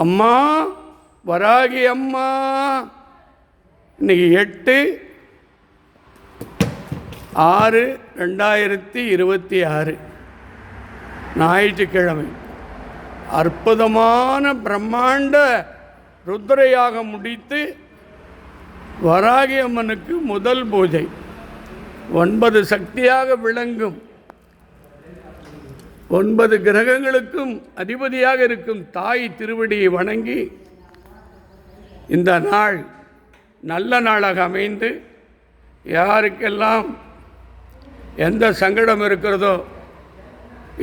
அம்மா வராகி அம்மா. இன்னைக்கு 8/6/2026 ஞாயிற்றுக்கிழமை. அற்புதமான பிரம்மாண்ட ருத்ரயாகம் முடித்து வராகி அம்மனுக்கு முதல் பூஜை. 9 சக்தியாக விளங்கும் 9 கிரகங்களுக்கும் அதிபதியாக இருக்கும் தாய் திருவடியை வணங்கி இந்த நாள் நல்ல நாளாக அமைந்து யாருக்கெல்லாம் எந்த சங்கடம் இருக்கிறதோ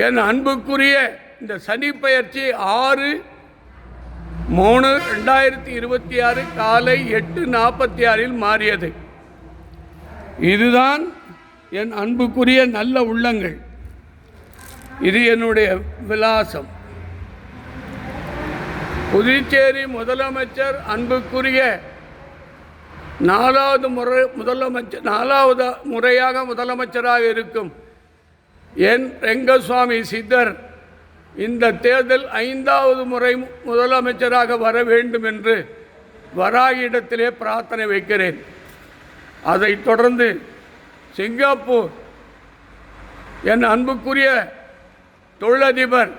என் அன்புக்குரிய இந்த சனி பெயர்ச்சி 6/3/2026 காலை 8:46 மாறியது. இதுதான் என் அன்புக்குரிய நல்ல உள்ளங்கள். இது என்னுடைய விலாசம். புதுச்சேரி முதலமைச்சர் அன்புக்குரிய 4வது முறையாக முதலமைச்சராக இருக்கும் என் ரெங்கசுவாமி சித்தர் இந்த தேர்தல் 5வது முறை முதலமைச்சராக வர வேண்டும் என்று வராகியிடத்திலே பிரார்த்தனை வைக்கிறேன். அதைத் தொடர்ந்து சிங்கப்பூர் என் அன்புக்குரிய தொழிலதிபர்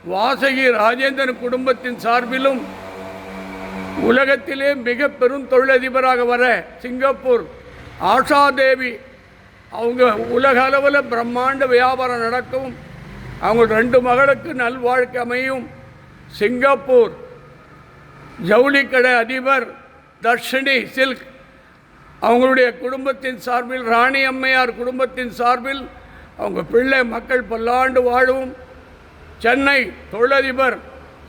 வாசகி ராஜேந்திரன் குடும்பத்தின் சார்பிலும் உலகத்திலே மிக பெரும் தொழிலதிபராக வர சிங்கப்பூர் ஆஷாதேவி அவங்க உலக அளவில் பிரம்மாண்ட வியாபாரம் நடக்கவும் அவங்க 2 மகளுக்கு நல்வாழ்க்கை அமையும். சிங்கப்பூர் ஜவுளிக்கடை அதிபர் தர்ஷினி சில்க் அவங்களுடைய குடும்பத்தின் சார்பில் ராணி அம்மையார் குடும்பத்தின் சார்பில் அவங்க பிள்ளை மக்கள் பல்லாண்டு வாழவும். சென்னை தொழிலதிபர்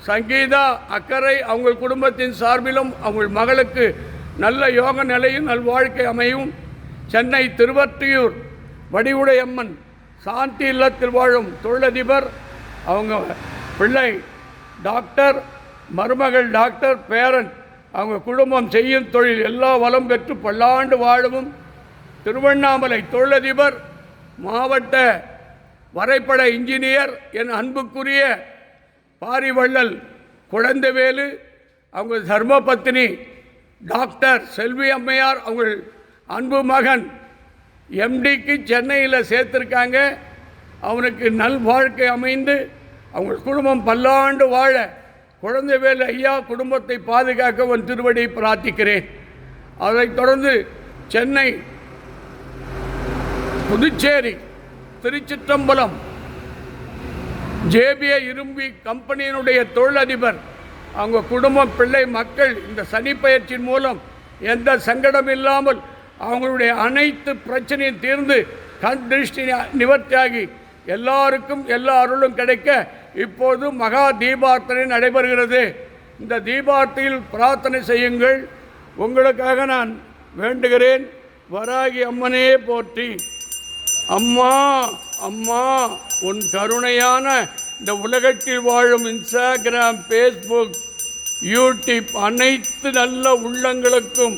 சங்கீதா அக்கறை அவங்க குடும்பத்தின் சார்பிலும் அவங்க மகளுக்கு நல்ல யோக நிலையும் நல்வாழ்க்கை அமையும். சென்னை திருவற்றியூர் வடிவுடையம்மன் சாந்தி இல்லத்தில் வாழும் தொழிலதிபர் அவங்க பிள்ளை டாக்டர், மருமகள் டாக்டர், பேரன் அவங்க குடும்பம் செய்யும் தொழில் எல்லா வளம் பெற்று பல்லாண்டு வாழவும். திருவண்ணாமலை தொழிலதிபர் மாவட்ட வரைபட இன்ஜினியர் என் அன்புக்குரிய பாரிவள்ளல் குழந்தைவேலு அவங்க தர்மபத்தினி டாக்டர் செல்வி அம்மையார் அவங்க அன்பு மகன் எம்டிக்கு சென்னையில் சேர்த்துருக்காங்க. அவனுக்கு நல் வாழ்க்கை அமைந்து அவங்க குடும்பம் பல்லாண்டு வாழ குழந்தைவேலு ஐயா குடும்பத்தை பாதுகாக்க உன் திருவடியை பிரார்த்திக்கிறேன். அதைத் தொடர்ந்து சென்னை, புதுச்சேரி, திருச்சிற்றம்பலம் ஜேபிஏ இரும்பி கம்பெனியினுடைய தொழிலதிபர் அவங்க குடும்பம் பிள்ளை மக்கள் இந்த சனி பயிற்சியின் மூலம் எந்த சங்கடம் இல்லாமல் அவங்களுடைய அனைத்து பிரச்சனையும் தீர்ந்து கண் திருஷ்டி நிவர்த்தியாகி எல்லாருக்கும் எல்லா அருளும் கிடைக்க இப்போது மகா தீபார்த்தனை நடைபெறுகிறது. இந்த தீபார்த்தியில் பிரார்த்தனை செய்யுங்கள். உங்களுக்காக நான் வேண்டுகிறேன். வராகி அம்மனே போற்றி. அம்மா அம்மா உன் கருணையான இந்த உலகத்தில் வாழும் இன்ஸ்டாகிராம், ஃபேஸ்புக், யூடியூப் அனைத்து நல்ல உள்ளங்களுக்கும்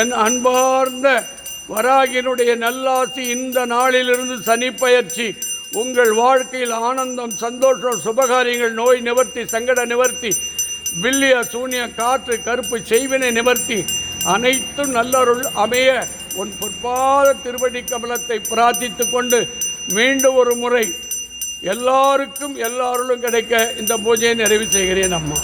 என் அன்பார்ந்த வராகியினுடைய நல்லாசி இந்த நாளிலிருந்து சனி பயிற்சி உங்கள் வாழ்க்கையில் ஆனந்தம், சந்தோஷம், சுபகாரியங்கள், நோய் நிவர்த்தி, சங்கட நிவர்த்தி, பில்லிய சூனிய காற்று கருப்பு செய்வினை நிவர்த்தி அனைத்தும் நல்லருள் அமைய உன் பொற்பாத திருவடி கமலத்தை பிரார்த்தித்து கொண்டு மீண்டும் ஒரு முறை எல்லாருக்கும் எல்லாருளும் கிடைக்க இந்த பூஜையை நிறைவு செய்கிறேன் அம்மா.